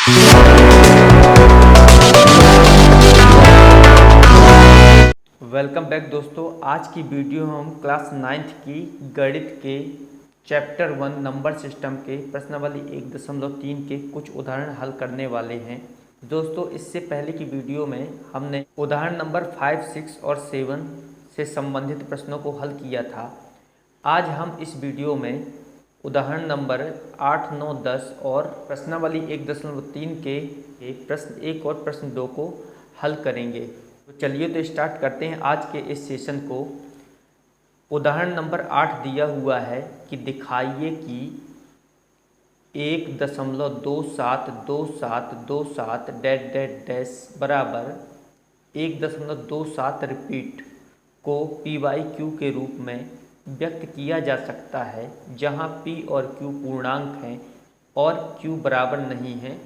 Welcome back दोस्तों। आज की वीडियो हम क्लास 9th की गणित के चैप्टर 1 नंबर सिस्टम के प्रश्नावली 1.3 के कुछ उदाहरण हल करने वाले हैं। दोस्तों, इससे पहले की वीडियो में हमने उदाहरण नंबर 5, 6 और 7 से संबंधित प्रश्नों को हल किया था। आज हम इस वीडियो में उदाहरण नंबर 8, 9, 10 और प्रश्नावली 1.3 के प्रश्न 1 और प्रश्न 2 को हल करेंगे। तो चलिए तो स्टार्ट करते हैं आज के इस सेशन को। उदाहरण नंबर 8 दिया हुआ है कि दिखाइए कि 1.272727 डैश डैश डैश बराबर 1.27 रिपीट को पी बाई क्यू के रूप में व्यक्त किया जा सकता है, जहां पी और क्यू पूर्णांक हैं और क्यू बराबर नहीं है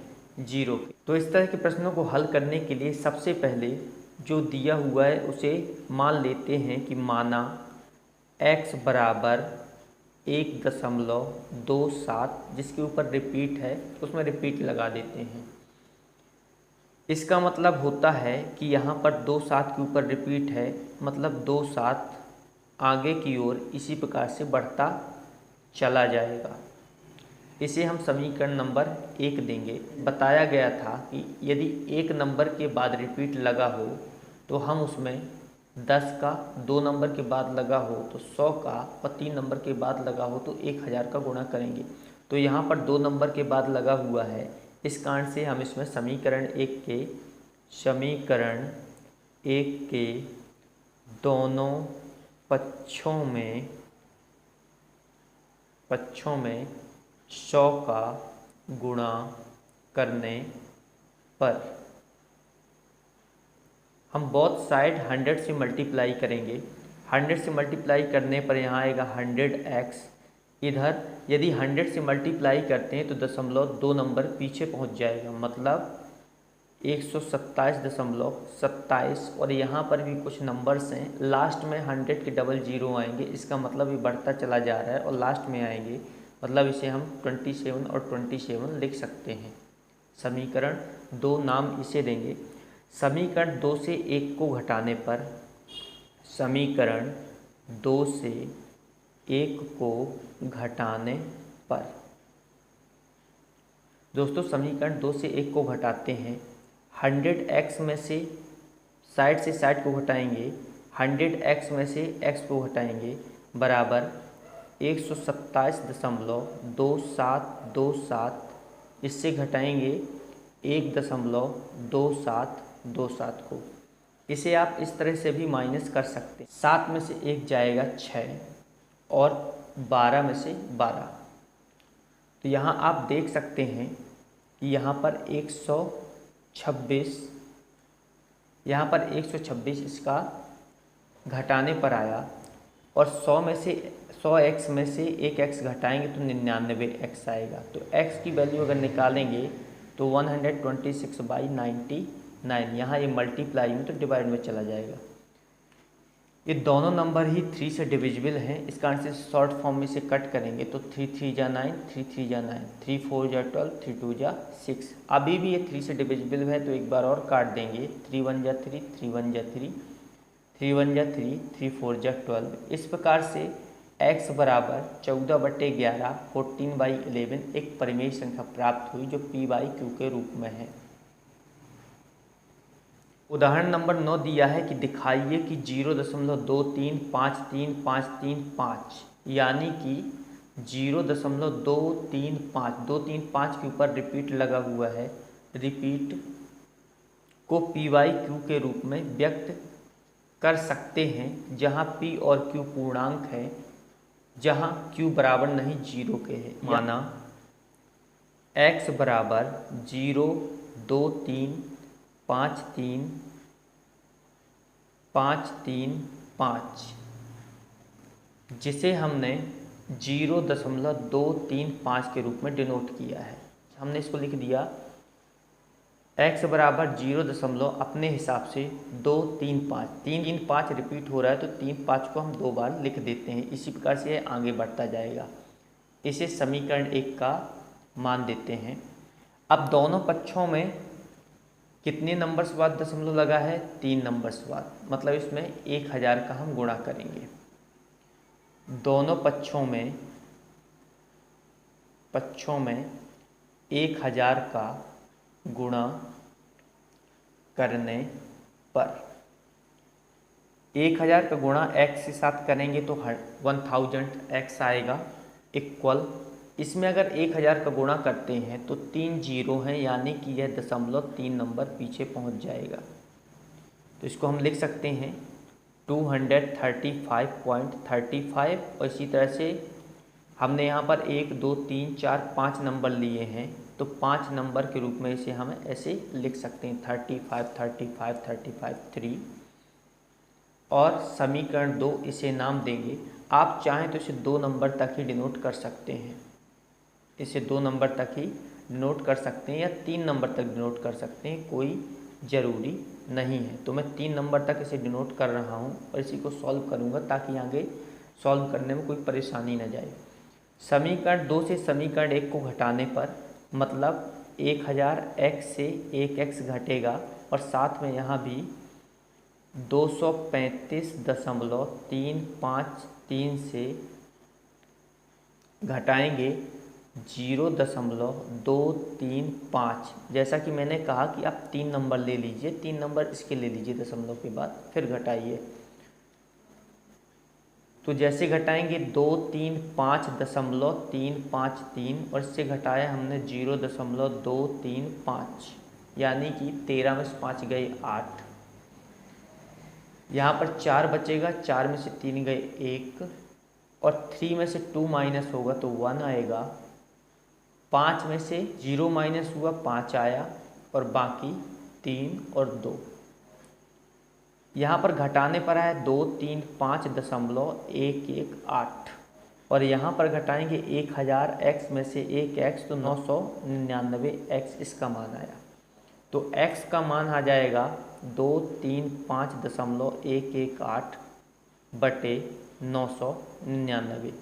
0 के। तो इस तरह के प्रश्नों को हल करने के लिए सबसे पहले जो दिया हुआ है उसे मान लेते हैं कि माना x बराबर 1.27, जिसके ऊपर रिपीट है उसमें रिपीट लगा देते हैं। इसका मतलब होता है कि यहाँ पर 2.7 के ऊपर रिपीट है, मतलब 2.7 आगे की ओर इसी प्रकार से बढ़ता चला जाएगा। इसे हम समीकरण नंबर 1 देंगे। बताया गया था कि यदि एक नंबर के बाद रिपीट लगा हो तो हम उसमें 10 का 2 नंबर के बाद लगा हो तो 100 का और 3 नंबर के बाद लगा हो तो 1000 का गुणा करेंगे। तो यहाँ पर 2 नंबर के बाद लगा हुआ है, इस कारण से हम इसमें समीकरण 1 के दोनों पक्षों में 100 का गुणा करने पर हम बोथ साइड 100 से मल्टीप्लाई करेंगे। 100 से मल्टीप्लाई करने पर यहाँ आएगा 100x। इधर यदि 100 से मल्टीप्लाई करते हैं तो 0.2 नंबर पीछे पहुँच जाएगा, मतलब 127.27। और यहाँ पर भी कुछ नंबर्स हैं, लास्ट में 100 के डबल 0 आएंगे, इसका मतलब ये बढ़ता चला जा रहा है और लास्ट में आएंगे, मतलब इसे हम 27 और 27 लिख सकते हैं। समीकरण 2 नाम इसे देंगे। समीकरण 2 से 1 को घटाने पर दोस्तों समीकरण 2 से 1 को घटाते हैं। 100x में से साइड से साइड को घटाएंगे, 100x में से x को घटाएंगे, बराबर 127.2727। इससे घटाएंगे 1.2727 को। इसे आप इस तरह से भी माइनस कर सकते हैं। 7 में से 1 जाएगा 6 और 12 में से 12। तो यहाँ आप देख सकते हैं कि यहाँ पर 126 इसका घटाने पर आया, और 100x में से 1x घटाएंगे तो 99x आएगा। तो x की वैल्यू अगर निकालेंगे तो 126/99। यहाँ ये मल्टीप्लाई में तो डिवाइड में चला जाएगा। ये दोनों नंबर ही 3 से डिविजिबल हैं, इस कारण से शॉर्ट फॉर्म में से कट करेंगे तो 3 3 जा 9, 3 3 जा 9, 3 4 जा 12, 3 2 जा 6। अभी भी ये 3 से डिविजिबल है तो एक बार और काट देंगे। 3 1 जा 3, 3 1 जा 3, 3 1 जा 3, 3 4 जा 12। इस प्रकार से x बराबर 14/11 14/11 एक परिमेय संख्या प्राप्त हुई जो p बाई क्यू के रूप में है। उदाहरण नंबर 9 दिया है कि दिखाइए कि 0.23535355, यानी कि 0.235 के ऊपर रिपीट लगा हुआ है, रिपीट को पी बाई क्यू के रूप में व्यक्त कर सकते हैं, जहां p और q पूर्णांक है, जहां q बराबर नहीं 0 के है। माना x बराबर 0.23535, जिसे हमने 0.235 के रूप में डिनोट किया है। हमने इसको लिख दिया x बराबर 0. अपने हिसाब से 235 रिपीट हो रहा है तो 35 को हम 2 बार लिख देते हैं। इसी प्रकार से आगे बढ़ता जाएगा। इसे समीकरण 1 का मान देते हैं। अब दोनों पक्षों में कितने नंबर्स बाद दशमलव लगा है? 3 नंबर्स बाद, मतलब इसमें 1000 का हम गुणा करेंगे। दोनों पक्षों में 1000 का गुणा करने पर 1000 का गुणा x के साथ करेंगे तो 1000x आएगा इक्वल, इसमें अगर 1000 का गुणा करते हैं तो 3 जीरो हैं, यानी कि यह दशमलव 3 नंबर पीछे पहुंच जाएगा। तो इसको हम लिख सकते हैं 235.35। और इसी तरह से हमने यहाँ पर 1 2 3 4 5 नंबर लिए हैं, तो 5 नंबर के रूप में इसे हम ऐसे लिख सकते हैं 35 35 35 3। और समीकरण 2 इसे नाम देंगे, आप चाहें तो इसे 2 नंबर तक ही डिनोट कर सकते हैं, इसे 2 नंबर तक ही डिनोट कर सकते हैं या 3 नंबर तक डिनोट कर सकते हैं, कोई ज़रूरी नहीं है। तो मैं 3 नंबर तक इसे डिनोट कर रहा हूँ और इसी को सॉल्व करूँगा ताकि आगे सॉल्व करने में कोई परेशानी न जाए। समीकरण 2 से समीकरण 1 को घटाने पर मतलब 1000x से 1x घटेगा और साथ में यहाँ भी 235.353 से घटाएंगे 0.235। जैसा कि मैंने कहा कि आप 3 नंबर ले लीजिए, 3 नंबर इसके ले लीजिए दशमलव के बाद, फिर घटाइए। तो जैसे घटाएंगे 235.353 और इससे घटाया हमने 0.235, यानी कि 13 में से 5 गए 8, यहाँ पर 4 बचेगा, 4 में से 3 गए 1 और 3 में से 2 माइनस होगा तो 1 आएगा। 5 में से 0 माइनस हुआ 5 आया और बाकी 3 और 2। यहाँ पर घटाने पर आया 235.118 और यहाँ पर घटाएंगे 1000x में से 1x तो 999x इसका मान आया। तो x का मान आ जाएगा 235.118 बटे 999।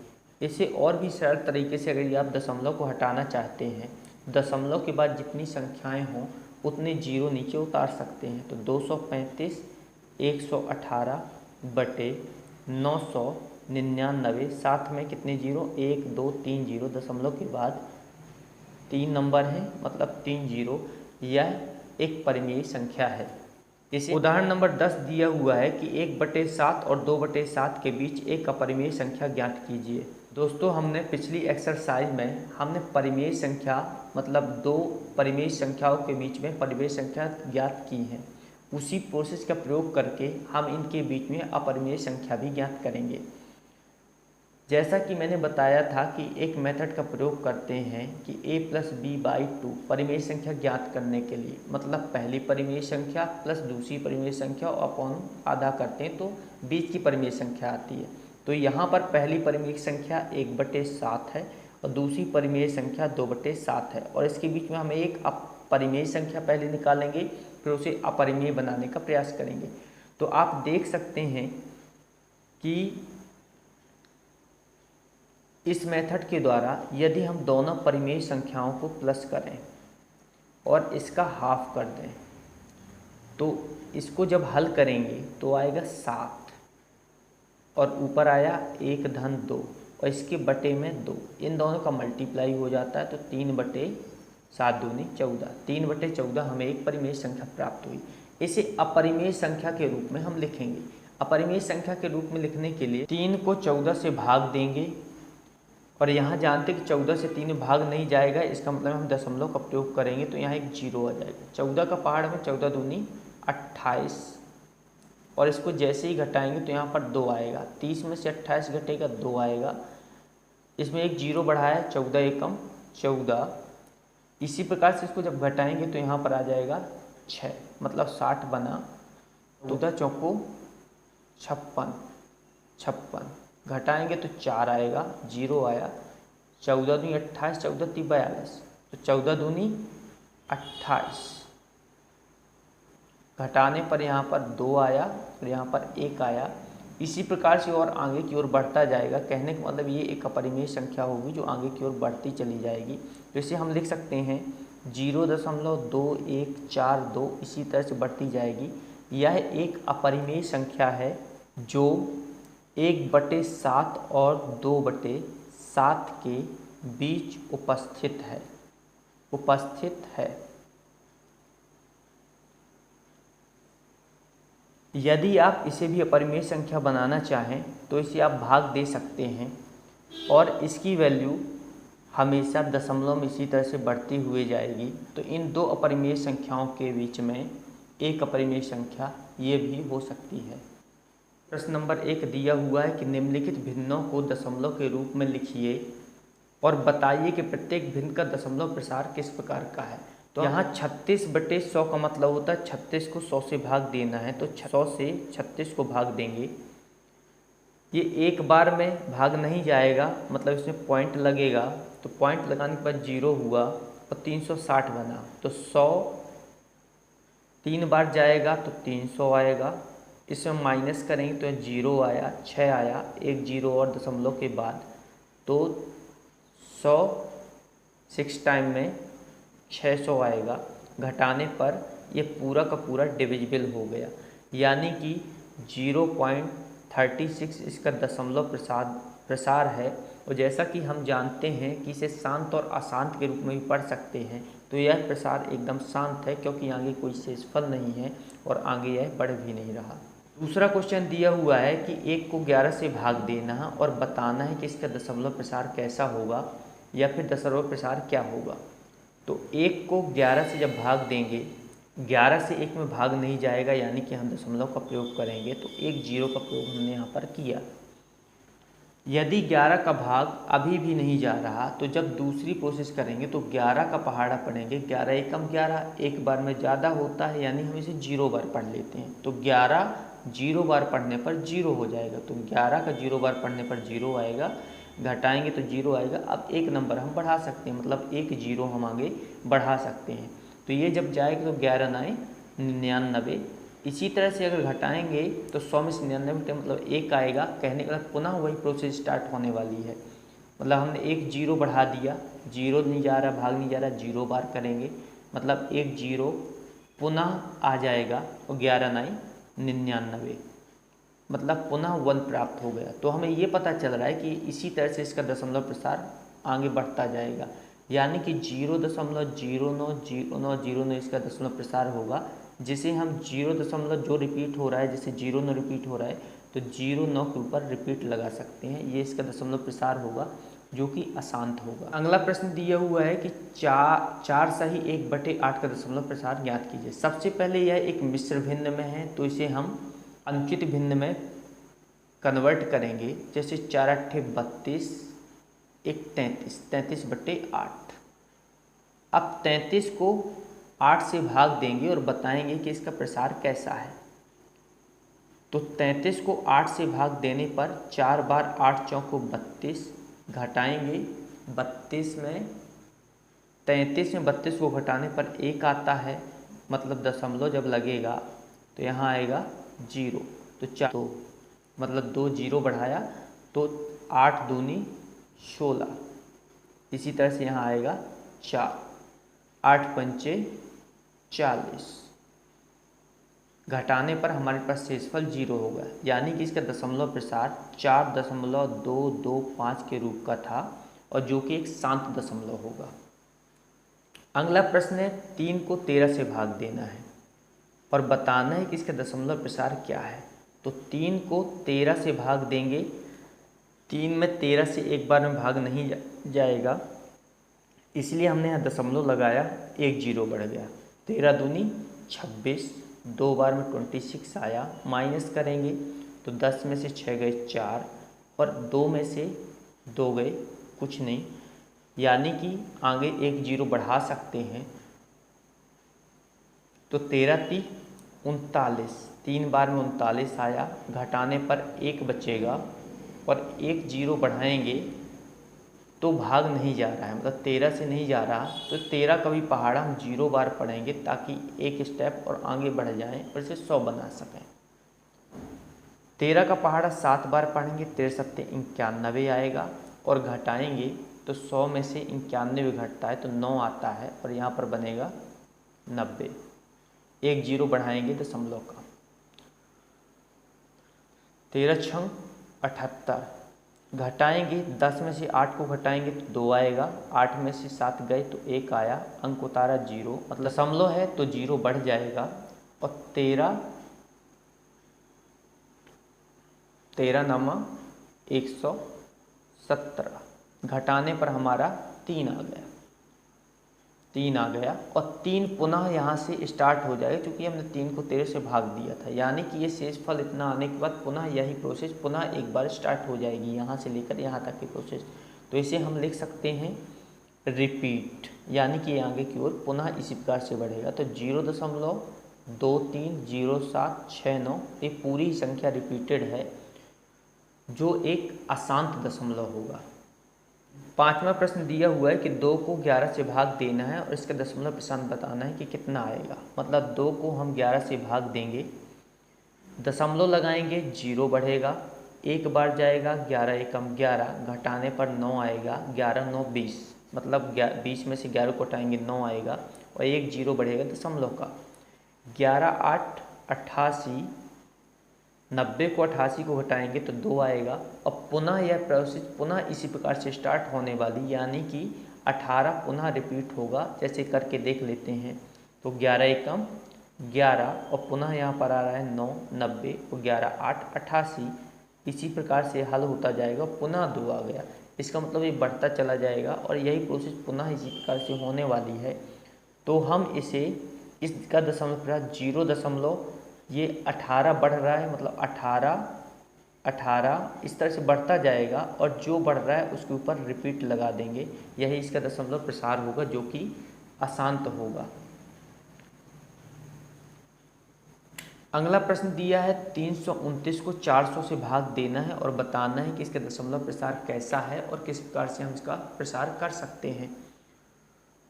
इसे और भी सरल तरीके से अगर आप दशमलव को हटाना चाहते हैं, दशमलव के बाद जितनी संख्याएं हों उतने जीरो नीचे उतार सकते हैं। तो 235/118 बटे 999, साथ में कितने जीरो? 1 2 3 जीरो, दशमलव के बाद 3 नंबर हैं मतलब 3 जीरो। यह एक परिमेय संख्या है। इसे उदाहरण नंबर 10 दिया हुआ है कि 1/7 और 2/7 के बीच एक अपरिमेय संख्या ज्ञात कीजिए। दोस्तों, हमने पिछली एक्सरसाइज में हमने परिमेय संख्या मतलब 2 परिमेय संख्याओं के बीच में परिमेय संख्या ज्ञात की है। उसी प्रोसेस का प्रयोग करके हम इनके बीच में अपरिमेय संख्या भी ज्ञात करेंगे। जैसा कि मैंने बताया था कि एक मेथड का प्रयोग करते हैं कि a+b/2 परिमेय संख्या ज्ञात करने के लिए, मतलब पहली परिमेय संख्या प्लस दूसरी परिमेय संख्या अपॉन आधा करते हैं तो बीच की परिमेय संख्या आती है। तो यहाँ पर पहली परिमेय संख्या 1/7 है और दूसरी परिमेय संख्या 2/7 है और इसके बीच में हम एक परिमेय संख्या पहले निकालेंगे, फिर उसे अपरिमेय बनाने का प्रयास करेंगे। तो आप देख सकते हैं कि इस मेथड के द्वारा यदि हम दोनों परिमेय संख्याओं को प्लस करें और इसका हाफ कर दें तो इसको जब हल करेंगे तो आएगा 7 और ऊपर आया 1-2 और इसके बटे में 2, इन दोनों का मल्टीप्लाई हो जाता है तो 3/7×2=14। 3/14 हमें एक परिमेय संख्या प्राप्त हुई। इसे अपरिमेय संख्या के रूप में हम लिखेंगे। अपरिमेय संख्या के रूप में लिखने के लिए 3 को 14 से भाग देंगे और यहाँ जानते कि 14 से 3 भाग नहीं जाएगा, इसका मतलब हम दशमलव का प्रयोग करेंगे तो यहाँ एक जीरो आ जाएगा। 14 का पहाड़ में 14×2=28 और इसको जैसे ही घटाएंगे तो यहाँ पर 2 आएगा। 30 में से 28 घटेगा 2 आएगा, इसमें एक जीरो बढ़ाया 14×1=14। इसी प्रकार से इसको जब घटाएंगे तो यहाँ पर आ जाएगा 6, मतलब 60 बना। 14×4=56 घटाएंगे तो 4 आएगा, 0 आया। 14×2=28, 14×3=42 तो 14×2=28 घटाने पर यहाँ पर 2 आया और यहाँ पर 1 आया। इसी प्रकार से और आगे की ओर बढ़ता जाएगा। कहने का मतलब ये एक अपरिमेय संख्या होगी जो आगे की ओर बढ़ती चली जाएगी। तो इसे हम लिख सकते हैं 0.2142 इसी तरह से बढ़ती जाएगी। यह एक अपरिमेय संख्या है जो 1/7 और 2/7 के बीच उपस्थित है। यदि आप इसे भी अपरिमेय संख्या बनाना चाहें तो इसे आप भाग दे सकते हैं और इसकी वैल्यू हमेशा दशमलव में इसी तरह से बढ़ती हुई जाएगी। तो इन दो अपरिमेय संख्याओं के बीच में एक अपरिमेय संख्या ये भी हो सकती है। प्रश्न नंबर 1 दिया हुआ है कि निम्नलिखित भिन्नों को दशमलव के रूप में लिखिए और बताइए कि प्रत्येक भिन्न का दशमलव प्रसार किस प्रकार का है। तो यहाँ 36/100 का मतलब होता है 36 को 100 से भाग देना है, तो 100 से 36 को भाग देंगे। ये एक बार में भाग नहीं जाएगा, मतलब इसमें पॉइंट लगेगा, तो पॉइंट लगाने के बाद 0 हुआ और 360 बना, तो 100 3 बार जाएगा तो 300 आएगा। इसमें माइनस करेंगे तो 0 आया, 6 आया, एक 0 और दशमलव के बाद, तो 100 6 टाइम में 600 आएगा। घटाने पर ये पूरा का पूरा डिविजिबल हो गया, यानी कि 0.36 इसका दशमलव प्रसार है। और जैसा कि हम जानते हैं कि इसे शांत और अशांत के रूप में भी पढ़ सकते हैं, तो यह प्रसार एकदम शांत है क्योंकि आगे कोई शेषफल नहीं है और आगे यह बढ़ भी नहीं रहा। दूसरा क्वेश्चन दिया हुआ है कि 1 को 11 से भाग देना है और बताना है कि इसका दशमलव प्रसार कैसा होगा या फिर दशमलव प्रसार क्या होगा। तो 1 को 11 से जब भाग देंगे, 11 से 1 में भाग नहीं जाएगा, यानी कि हम दशमलव का प्रयोग करेंगे, तो एक 0 का प्रयोग हमने यहाँ पर किया। यदि 11 का भाग अभी भी नहीं जा रहा तो जब दूसरी प्रोसेस करेंगे तो 11 का पहाड़ा पढ़ेंगे। 11 एकम 11 एक बार में ज़्यादा होता है, यानी हम इसे 0 बार पढ़ लेते हैं। तो 11 0 बार पढ़ने पर 0 हो जाएगा, तो 11 का 0 बार पढ़ने पर 0 आएगा, घटाएंगे तो 0 आएगा। अब एक नंबर हम बढ़ा सकते हैं, मतलब एक 0 हम आगे बढ़ा सकते हैं। तो ये जब जाएगा तो 11 9 99। इसी तरह से अगर घटाएंगे तो 100 में से 99 मतलब 1 आएगा। कहने के बाद पुनः वही प्रोसेस स्टार्ट होने वाली है, मतलब हमने एक 0 बढ़ा दिया, 0 नहीं जा रहा, भाग नहीं जा रहा, 0 बार करेंगे, मतलब एक 0 पुनः आ जाएगा और 11 9 99, मतलब पुनः 1 प्राप्त हो गया। तो हमें ये पता चल रहा है कि इसी तरह से इसका दशमलव प्रसार आगे बढ़ता जाएगा, यानी कि 0.090909 इसका दशमलव प्रसार होगा, जिसे हम 0 जो रिपीट हो रहा है, जैसे 0 रिपीट हो रहा है तो 0.9 के ऊपर रिपीट लगा सकते हैं। ये इसका दशमलव प्रसार होगा जो कि अशांत होगा। अगला प्रश्न दिया हुआ है कि 4 सही 1/8 का दशमलव प्रसार ज्ञात कीजिए। सबसे पहले यह एक मिश्र भिन्न में है, तो इसे हम अनुचित भिन्न में कन्वर्ट करेंगे। जैसे 4 8 32, एक 33, 33/8। अब 33 को 8 से भाग देंगे और बताएंगे कि इसका प्रसार कैसा है। तो 33 को 8 से भाग देने पर 4 बार 8 चौको 32, घटाएंगे 32 में 33 में 32 को घटाने पर 1 आता है, मतलब दशमलव जब लगेगा तो यहाँ आएगा 0, तो 4 तो मतलब 2 0 बढ़ाया तो 8 दूनी 16। इसी तरह से यहाँ आएगा 4, 8 पंचे 40, घटाने पर हमारे पास शेषफल 0 होगा, यानी कि इसका दशमलव प्रसार 4.225 के रूप का था और जो कि एक शांत दशमलव होगा। अगला प्रश्न है 3 को 13 से भाग देना है और बताना है कि इसका दशमलव प्रसार क्या है। तो 3 को 13 से भाग देंगे, 3 में 13 से एक बार में भाग नहीं जाएगा, इसलिए हमने यहाँ दशमलव लगाया, एक 0 बढ़ गया। 13 दूनी 26, 2 बार में 26 आया, माइनस करेंगे तो 10 में से 6 गए 4 और 2 में से 2 गए कुछ नहीं, यानी कि आगे एक 0 बढ़ा सकते हैं। तो 13 × 39, 3 बार में 39 आया, घटाने पर 1 बचेगा और एक 0 बढ़ाएंगे तो भाग नहीं जा रहा है, मतलब 13 से नहीं जा रहा, तो 13 का भी पहाड़ा हम 0 बार पढ़ेंगे ताकि एक स्टेप और आगे बढ़ जाएं और इसे 100 बना सकें। 13 का पहाड़ा 7 बार पढ़ेंगे, 13 × 7 = 91 आएगा और घटाएंगे तो 100 में से 91 घटता है तो 9 आता है और यहाँ पर बनेगा 90। एक जीरो बढ़ाएंगे दशमलव का। 13 छंग 78, घटाएंगे 10 में से 8 को घटाएंगे तो 2 आएगा, 8 में से 7 गए तो 1 आया, अंक उतारा 0, मतलब दशमलव है तो 0 बढ़ जाएगा और 13 नामा 117, घटाने पर हमारा 3 आ गया, 3 आ गया और 3 पुनः यहाँ से स्टार्ट हो जाएगा क्योंकि हमने 3 को 13 से भाग दिया था, यानी कि ये शेषफल इतना आने के बाद पुनः यही प्रोसेस पुनः एक बार स्टार्ट हो जाएगी, यहाँ से लेकर यहाँ तक की प्रोसेस। तो इसे हम लिख सकते हैं रिपीट, यानी कि आगे की ओर पुनः इसी प्रकार से बढ़ेगा। तो 0.230769 ये पूरी संख्या रिपीटेड है जो एक अशांत दशमलव होगा। 5वां प्रश्न दिया हुआ है कि 2 को 11 से भाग देना है और इसका दशमलव प्रशांत बताना है कि कितना आएगा। मतलब 2 को हम 11 से भाग देंगे, दशमलव लगाएंगे 0 बढ़ेगा, एक बार जाएगा 11 एकम 11, घटाने पर 9 आएगा, 11 9 20, मतलब 20 में से 11 को हटाएंगे 9 आएगा और एक 0 बढ़ेगा दशमलव का। 11 8 88, 90 को 88 को घटाएंगे तो 2 आएगा और पुनः यह प्रोसेस पुनः इसी प्रकार से स्टार्ट होने वाली, यानी कि 18 पुनः रिपीट होगा। जैसे करके देख लेते हैं तो 11 एकम 11 और पुनः यहाँ पर आ रहा है 9 90 और 11 8 88, इसी प्रकार से हल होता जाएगा, पुनः 2 आ गया। इसका मतलब ये बढ़ता चला जाएगा और यही प्रोसेस पुनः इसी प्रकार से होने वाली है। तो हम इसे इसका दशमलव प्रसार 0, ये 18 बढ़ रहा है, मतलब 18 इस तरह से बढ़ता जाएगा और जो बढ़ रहा है उसके ऊपर रिपीट लगा देंगे, यही इसका दशमलव प्रसार होगा जो कि अशांत होगा। अगला प्रश्न दिया है 329 को 400 से भाग देना है और बताना है कि इसका दशमलव प्रसार कैसा है और किस प्रकार से हम इसका प्रसार कर सकते हैं।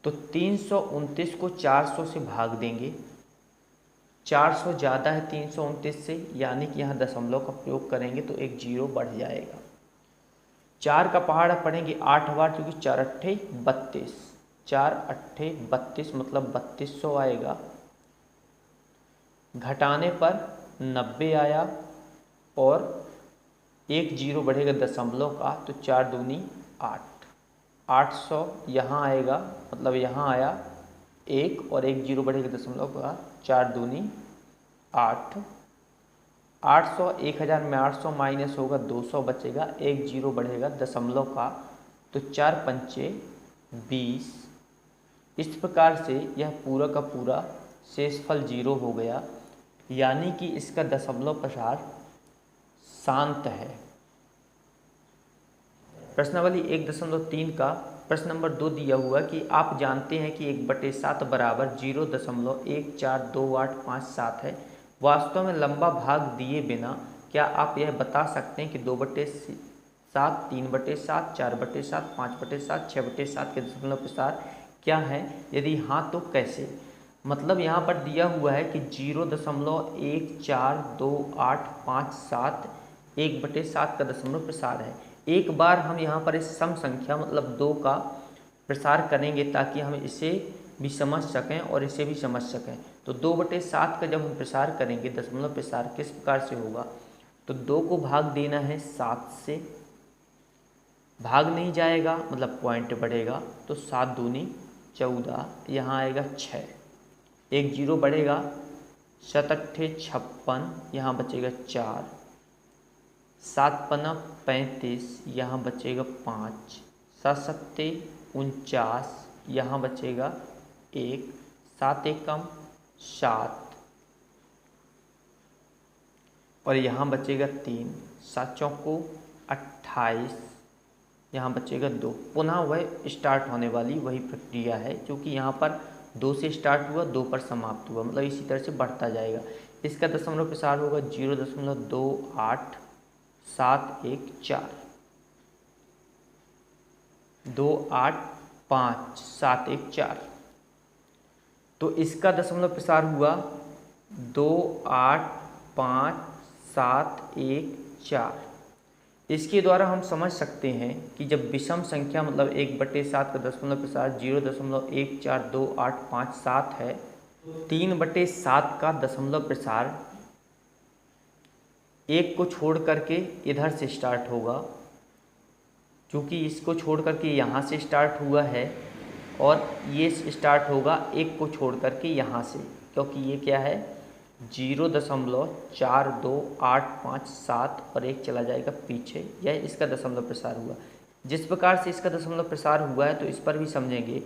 तो 329 को 400 से भाग देंगे, 400 ज़्यादा है 329 से, यानी कि यहाँ दशमलव का प्रयोग करेंगे तो एक 0 बढ़ जाएगा। 4 का पहाड़ा पढ़ेंगे 8 बार क्योंकि 4 अट्ठे 32, 4 अट्ठे 32 मतलब 3200 आएगा, घटाने पर 90 आया और एक 0 बढ़ेगा दशमलव का तो 4 दूनी 8, 800 यहाँ आएगा, मतलब यहाँ आया 1 और एक 0 बढ़ेगा दशमलव का, 4 दूनी 8, 800 1000 में 800 माइनस होगा 200 बचेगा, एक 0 बढ़ेगा दशमलव का तो 4 पंचे 20। इस प्रकार से यह पूरा का पूरा शेषफल 0 हो गया, यानी कि इसका दशमलव प्रसार शांत है। प्रश्नावली 1.3 का प्रश्न नंबर 2 दिया हुआ कि आप जानते हैं कि 1/7 बराबर 0.142857 है। वास्तव में लंबा भाग दिए बिना क्या आप यह बता सकते हैं कि 2/7, 3/7, 4/7, 5/7, 6/7 के दशमलव प्रसार क्या है? यदि हाँ तो कैसे? मतलब यहाँ पर दिया हुआ है कि 0.142857 1/7 का दशमलव प्रसार है। एक बार हम यहाँ पर इस सम संख्या मतलब 2 का प्रसार करेंगे ताकि हम इसे भी समझ सकें और इसे भी समझ सकें। तो 2/7 का जब हम प्रसार करेंगे दशमलव प्रसार किस प्रकार से होगा, तो 2 को भाग देना है 7 से, भाग नहीं जाएगा मतलब पॉइंट बढ़ेगा तो 7 दूनी 14, यहाँ आएगा 6, एक 0 बढ़ेगा 7 अट्ठे 56, यहाँ बचेगा 4, 7 पन्ना 35, यहाँ बचेगा 5, 7 सत्ते 49, यहाँ बचेगा 1, 7 एकम 7 और यहाँ बचेगा 3, 7 चौको 28, यहाँ बचेगा 2। पुनः वह स्टार्ट होने वाली वही प्रक्रिया है क्योंकि यहाँ पर 2 से स्टार्ट हुआ 2 पर समाप्त हुआ, मतलब इसी तरह से बढ़ता जाएगा। इसका दशमलव प्रसार होगा 0.28714, 2855714। तो इसका दशमलव प्रसार हुआ 2855714। इसके द्वारा हम समझ सकते हैं कि जब विषम संख्या मतलब 1/7 का दशमलव प्रसार 0.142857 है, 3/7 का दशमलव प्रसार 1 को छोड़ करके इधर से स्टार्ट होगा, क्योंकि इसको छोड़ करके यहाँ से स्टार्ट हुआ है, और ये स्टार्ट होगा 1 को छोड़ करके यहाँ से, क्योंकि ये क्या है 0.42857 और 1 चला जाएगा पीछे, यह इसका दशमलव प्रसार हुआ। जिस प्रकार से इसका दशमलव प्रसार हुआ है तो इस पर भी समझेंगे।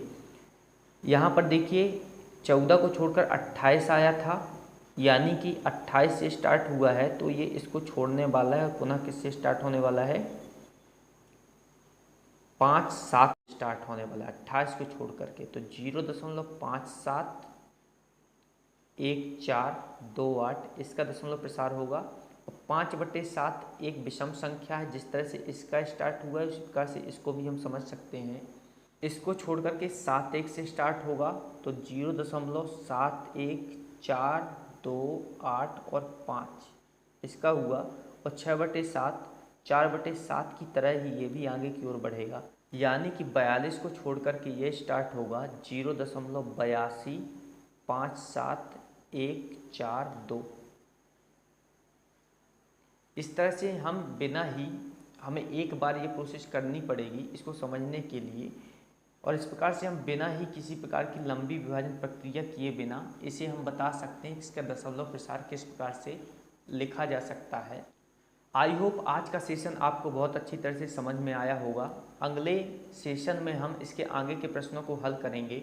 यहाँ पर देखिए 14 को छोड़कर 28 आया था, यानी कि 28 से स्टार्ट हुआ है, तो ये इसको छोड़ने वाला है और पुनः किससे स्टार्ट होने वाला है 5-7 स्टार्ट होने वाला है 28 को छोड़ करके। तो 0.571428 इसका दशमलव प्रसार होगा। और 5/7 एक विषम संख्या है, जिस तरह से इसका स्टार्ट हुआ है उस प्रकार से इसको भी हम समझ सकते हैं। इसको छोड़ करके 7-1 से स्टार्ट होगा, तो 0.71428 और 5 इसका हुआ। और 6/7 4/7 की तरह ही ये भी आगे की ओर बढ़ेगा, यानी कि 42 को छोड़ करके ये स्टार्ट होगा 0.825714 इस तरह से हम बिना ही, हमें एक बार ये प्रोसेस करनी पड़ेगी इसको समझने के लिए, और इस प्रकार से हम बिना ही किसी प्रकार की लंबी विभाजन प्रक्रिया किए बिना इसे हम बता सकते हैं कि इसका दशमलव प्रसार किस प्रकार से लिखा जा सकता है। आई होप आज का सेशन आपको बहुत अच्छी तरह से समझ में आया होगा। अगले सेशन में हम इसके आगे के प्रश्नों को हल करेंगे।